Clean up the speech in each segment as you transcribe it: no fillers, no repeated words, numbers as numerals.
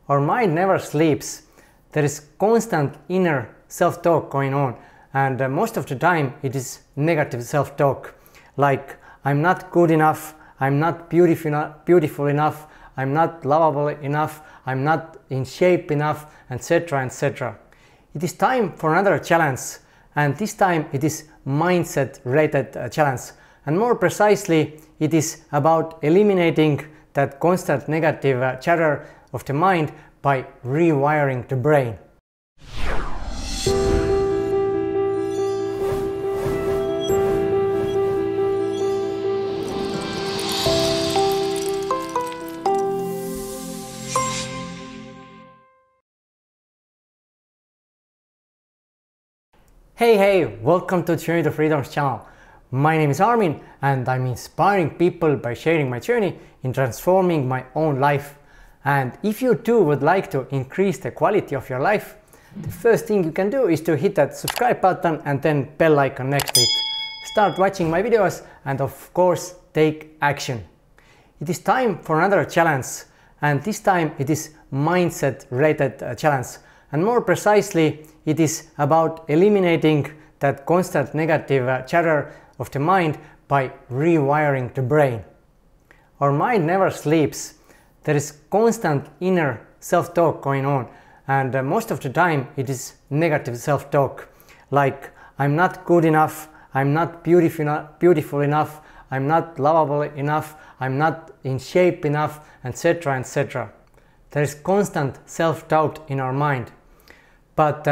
Our mind never sleeps. There is constant inner self-talk going on, and most of the time it is negative self-talk, like I'm not good enough, I'm not beautiful enough, I'm not lovable enough, I'm not in shape enough, etc. etc. It is time for another challenge, and this time it is mindset related challenge, and more precisely it is about eliminating that constant negative chatter of the mind by rewiring the brain. Hey, welcome to Journey to Freedom's channel. My name is Armin and I'm inspiring people by sharing my journey in transforming my own life. And if you too would like to increase the quality of your life, the first thing you can do is to hit that subscribe button and then bell icon next to it. Start watching my videos and of course take action. It is time for another challenge, and this time it is mindset related challenge, and more precisely it is about eliminating that constant negative chatter of the mind by rewiring the brain. Our mind never sleeps. There is constant inner self-talk going on, and most of the time it is negative self-talk, like I'm not good enough, I'm not beautiful enough, I'm not lovable enough, I'm not in shape enough, etc. etc. There is constant self-doubt in our mind. But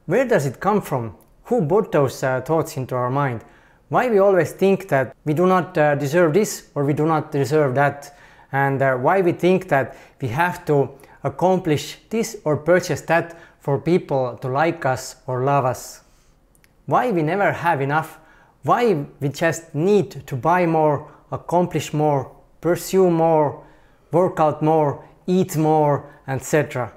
where does it come from? Who brought those thoughts into our mind? Why we always think that we do not deserve this or we do not deserve that? And why we think that we have to accomplish this or purchase that for people to like us or love us? Why we never have enough? Why we just need to buy more, accomplish more, pursue more, work out more, eat more, etc.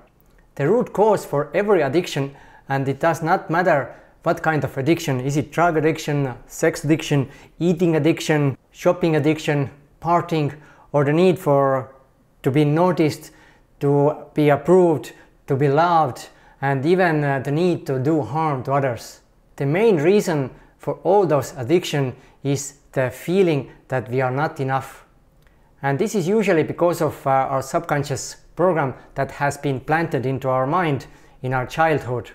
The root cause for every addiction, and it does not matter what kind of addiction, is it drug addiction, sex addiction, eating addiction, shopping addiction, partying, or the need to be noticed, to be approved, to be loved, and even the need to do harm to others. The main reason for all those addictions is the feeling that we are not enough. And this is usually because of our subconscious program that has been planted into our mind in our childhood.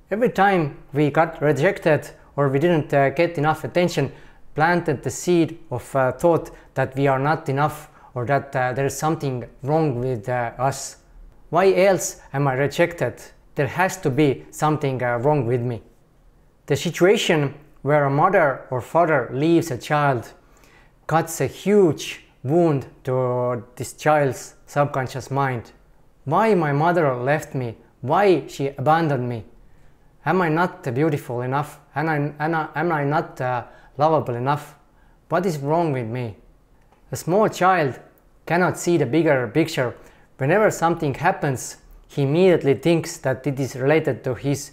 Every time we got rejected or we didn't get enough attention, planted the seed of thought that we are not enough or that there is something wrong with us. Why else am I rejected? There has to be something wrong with me. The situation where a mother or father leaves a child cuts a huge wound to this child's subconscious mind. Why my mother left me? Why she abandoned me? Am I not beautiful enough? Am I not lovable enough? What is wrong with me? A small child cannot see the bigger picture. Whenever something happens, he immediately thinks that it is related to his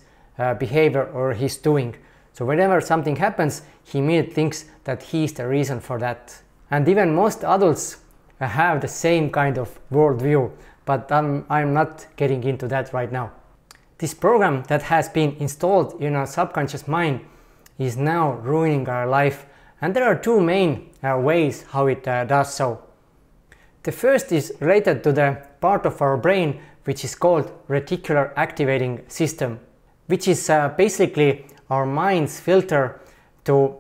behavior or his doing. So whenever something happens, he immediately thinks that he is the reason for that. And even most adults have the same kind of worldview, but I'm not getting into that right now. This program that has been installed in our subconscious mind is now ruining our life, and there are two main ways how it does so. The first is related to the part of our brain which is called reticular activating system, which is basically our mind's filter to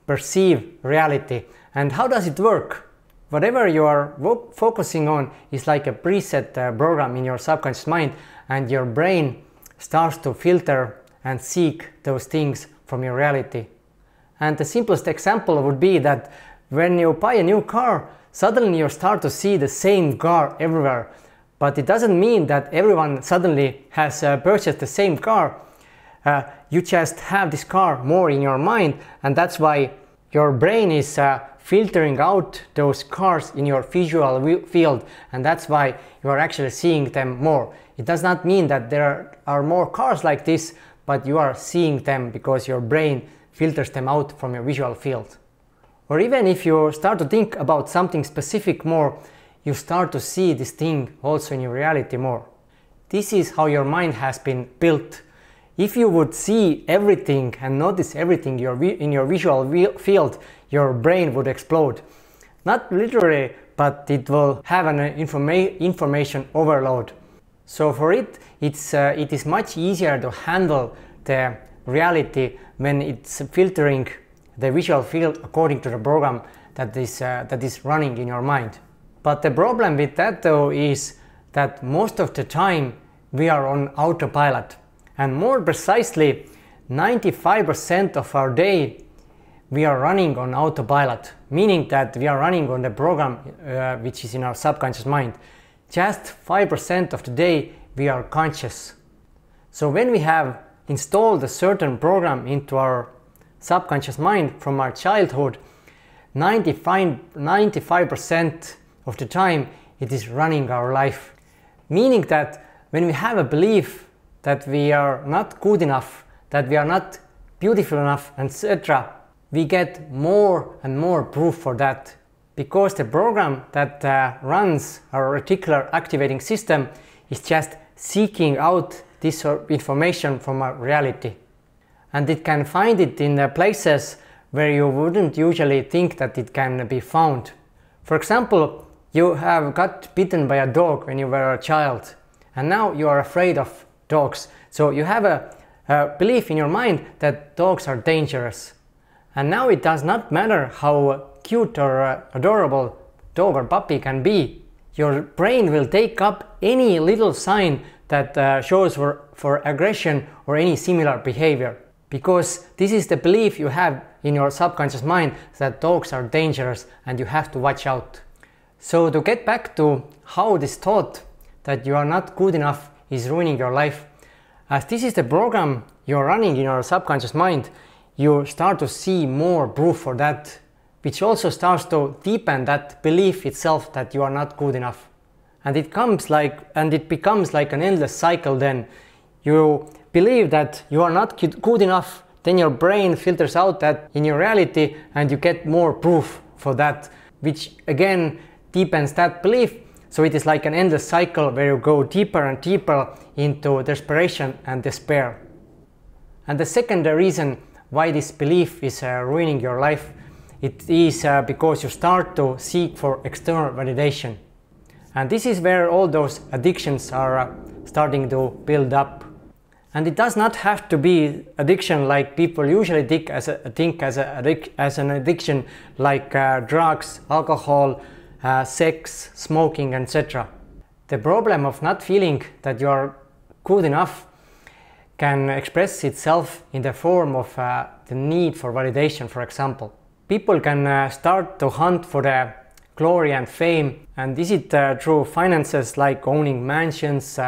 perceive reality. And how does it work? Whatever you are focusing on is like a preset program in your subconscious mind, and your brain starts to filter and seek those things from your reality. And the simplest example would be that when you buy a new car, suddenly you start to see the same car everywhere. But it doesn't mean that everyone suddenly has purchased the same car. You just have this car more in your mind, and that's why your brain is filtering out those cars in your visual field, and that's why you are actually seeing them more. It does not mean that there are more cars like this, but you are seeing them because your brain filters them out from your visual field. Or even if you start to think about something specific more, you start to see this thing also in your reality more. This is how your mind has been built. If you would see everything and notice everything in your visual field, your brain would explode. Not literally, but it will have an information overload. So for it is much easier to handle the reality when it's filtering the visual field according to the program that is running in your mind. But the problem with that though is that most of the time we are on autopilot, and more precisely 95% of our day we are running on autopilot, meaning that we are running on the program which is in our subconscious mind. Just 5% of the day we are conscious. So when we have installed a certain program into our subconscious mind from our childhood, 95% of the time it is running our life. Meaning that when we have a belief that we are not good enough, that we are not beautiful enough, etc., we get more and more proof for that, because the program that runs our reticular activating system is just seeking out this information from our reality. And it can find it in places where you wouldn't usually think that it can be found. For example, you have got bitten by a dog when you were a child, and now you are afraid of dogs. So you have a belief in your mind that dogs are dangerous. And now it does not matter how cute or adorable dog or puppy can be. Your brain will take up any little sign that shows for aggression or any similar behavior. Because this is the belief you have in your subconscious mind that dogs are dangerous and you have to watch out. So to get back to how this thought that you are not good enough is ruining your life, as this is the program you are running in your subconscious mind, you start to see more proof for that, which also starts to deepen that belief itself that you are not good enough. And it becomes like an endless cycle. Then you believe that you are not good enough, then your brain filters out that in your reality and you get more proof for that, which again deepens that belief. So it is like an endless cycle where you go deeper and deeper into desperation and despair. And the second reason why this belief is ruining your life, it is because you start to seek for external validation. And this is where all those addictions are starting to build up. And it does not have to be addiction like people usually think as an addiction, like drugs, alcohol, sex, smoking, etc. The problem of not feeling that you are good enough can express itself in the form of the need for validation, for example. People can start to hunt for the glory and fame, and is it through finances like owning mansions,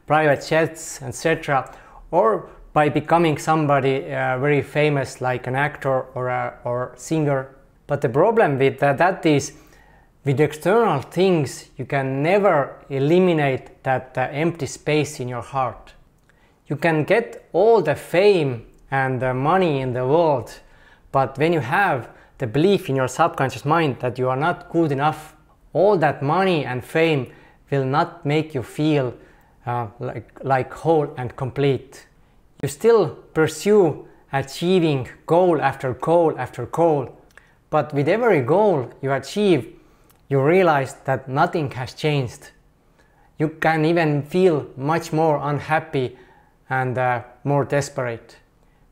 private jets, etc., or by becoming somebody very famous like an actor or singer. But the problem with that is, with external things you can never eliminate that empty space in your heart. You can get all the fame and the money in the world, but when you have the belief in your subconscious mind that you are not good enough, all that money and fame will not make you feel like whole and complete. You still pursue achieving goal after goal after goal, but with every goal you achieve, you realize that nothing has changed. You can even feel much more unhappy and more desperate.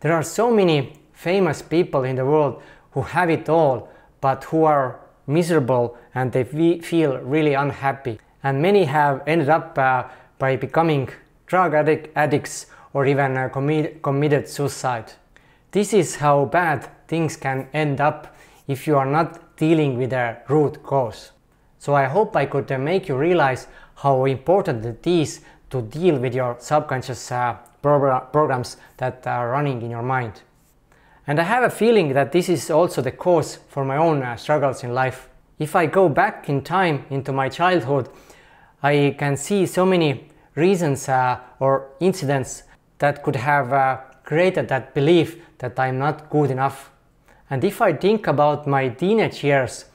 There are so many famous people in the world who have it all, but who are miserable and they feel really unhappy. And many have ended up by becoming drug addicts or even committed suicide. This is how bad things can end up if you are not dealing with the root cause. So I hope I could make you realize how important it is to deal with your subconscious programs that are running in your mind. And I have a feeling that this is also the cause for my own struggles in life. If I go back in time into my childhood, I can see so many reasons or incidents that could have created that belief that I'm not good enough. And if I think about my teenage years,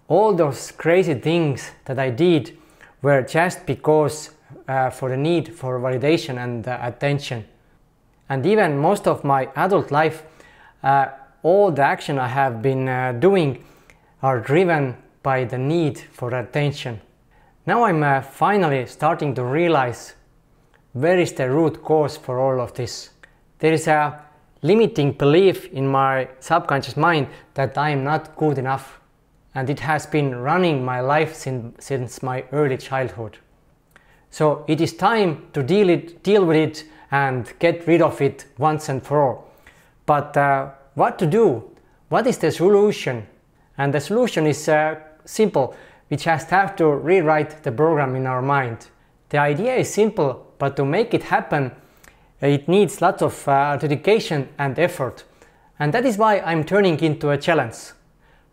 all those crazy things that I did were just because for the need for validation and attention. And even most of my adult life, all the action I have been doing are driven by the need for attention. Now I'm finally starting to realize where is the root cause for all of this. There is a limiting belief in my subconscious mind that I am not good enough, and it has been running my life since my early childhood. So it is time to deal with it and get rid of it once and for all. But what to do? What is the solution? And the solution is simple. We just have to rewrite the program in our mind. The idea is simple, but to make it happen, it needs lots of dedication and effort. And that is why I'm turning into a challenge.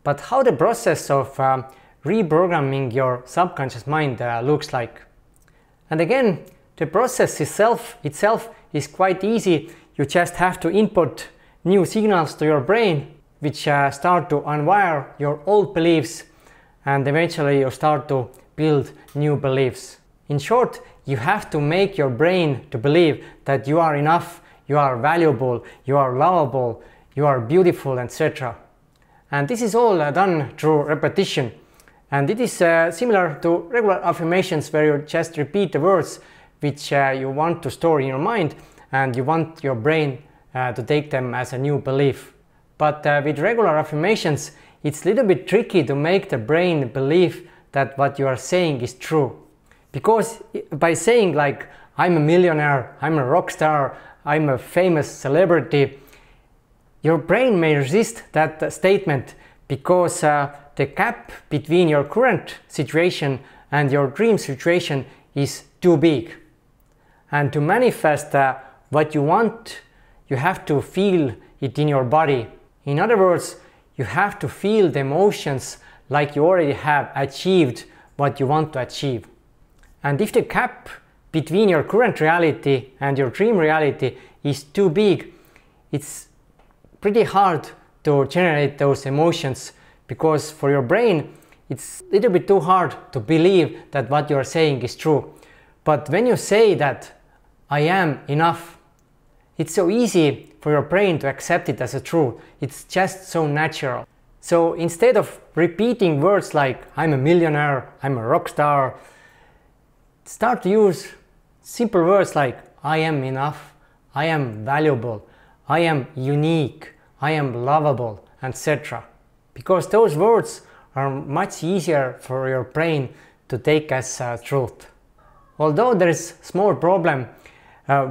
But how the process of reprogramming your subconscious mind looks like. And again, the process itself is quite easy. You just have to input new signals to your brain, which start to unwire your old beliefs, and eventually you start to build new beliefs. In short, you have to make your brain to believe that you are enough, you are valuable, you are lovable, you are beautiful, etc. And this is all done through repetition. And it is similar to regular affirmations where you just repeat the words which you want to store in your mind, and you want your brain to take them as a new belief. But with regular affirmations, it's a little bit tricky to make the brain believe that what you are saying is true. Because by saying like, I'm a millionaire, I'm a rock star, I'm a famous celebrity, your brain may resist that statement because the gap between your current situation and your dream situation is too big. And to manifest what you want, you have to feel it in your body. In other words, you have to feel the emotions like you already have achieved what you want to achieve. And if the gap between your current reality and your dream reality is too big, it's pretty hard to generate those emotions, because for your brain it's a little bit too hard to believe that what you are saying is true. But when you say that I am enough, it's so easy for your brain to accept it as a truth. It's just so natural. So instead of repeating words like I'm a millionaire, I'm a rock star, start to use simple words like I am enough, I am valuable, I am unique, I am lovable, etc. Because those words are much easier for your brain to take as truth. Although there is a small problem,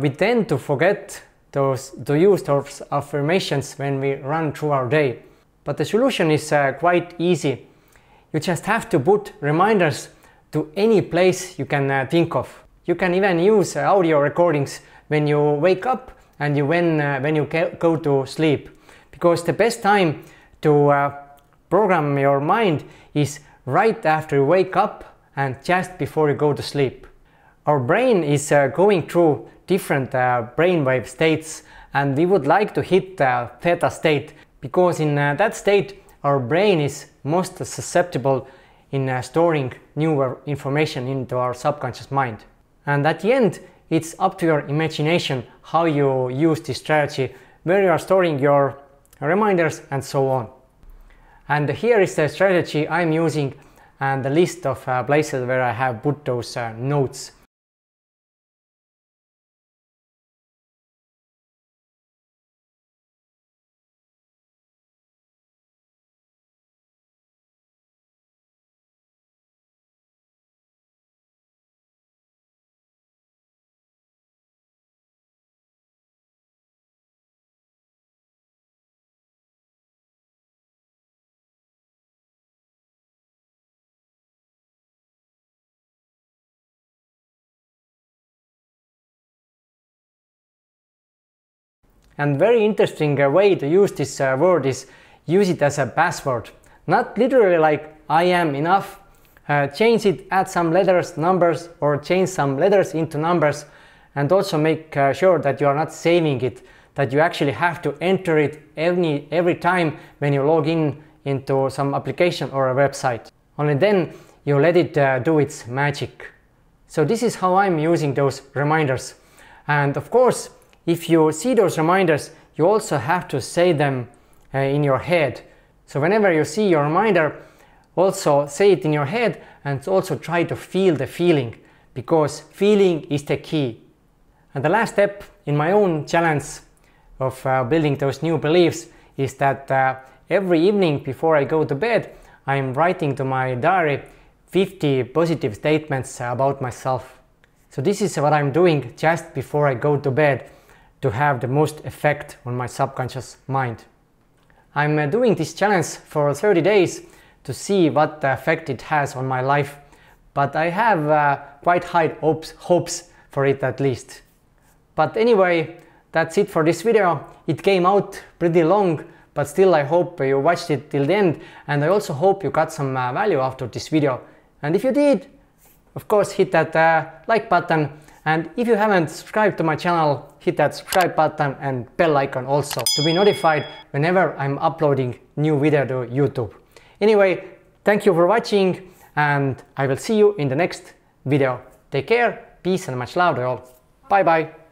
we tend to forget to use those affirmations when we run through our day. But the solution is quite easy. You just have to put reminders to any place you can think of. You can even use audio recordings when you wake up and when you go to sleep. Because the best time to program your mind is right after you wake up and just before you go to sleep. Our brain is going through different brainwave states, and we would like to hit theta state, because in that state our brain is most susceptible in storing newer information into our subconscious mind. And at the end, it's up to your imagination how you use this strategy, where you are storing your reminders and so on. And here is the strategy I'm using and the list of places where I have put those notes. And very interesting way to use this word is use it as a password. Not literally like I am enough, change it, add some letters, numbers, or change some letters into numbers, and also make sure that you are not saving it, that you actually have to enter it every time when you log in into some application or a website. Only then you let it do its magic. So this is how I'm using those reminders. And of course, if you see those reminders, you also have to say them in your head. So whenever you see your reminder, also say it in your head and also try to feel the feeling, because feeling is the key. And the last step in my own challenge of building those new beliefs is that every evening before I go to bed, I'm writing to my diary 50 positive statements about myself. So this is what I'm doing just before I go to bed to have the most effect on my subconscious mind. I'm doing this challenge for 30 days to see what effect it has on my life, but I have quite high hopes for it at least. But anyway, that's it for this video. It came out pretty long, but still I hope you watched it till the end, and I also hope you got some value after this video. And if you did, of course hit that like button, and if you haven't subscribed to my channel, hit that subscribe button and bell icon also to be notified whenever I'm uploading new video to YouTube. Anyway, thank you for watching, and I will see you in the next video. Take care, peace and much love to all. Bye bye.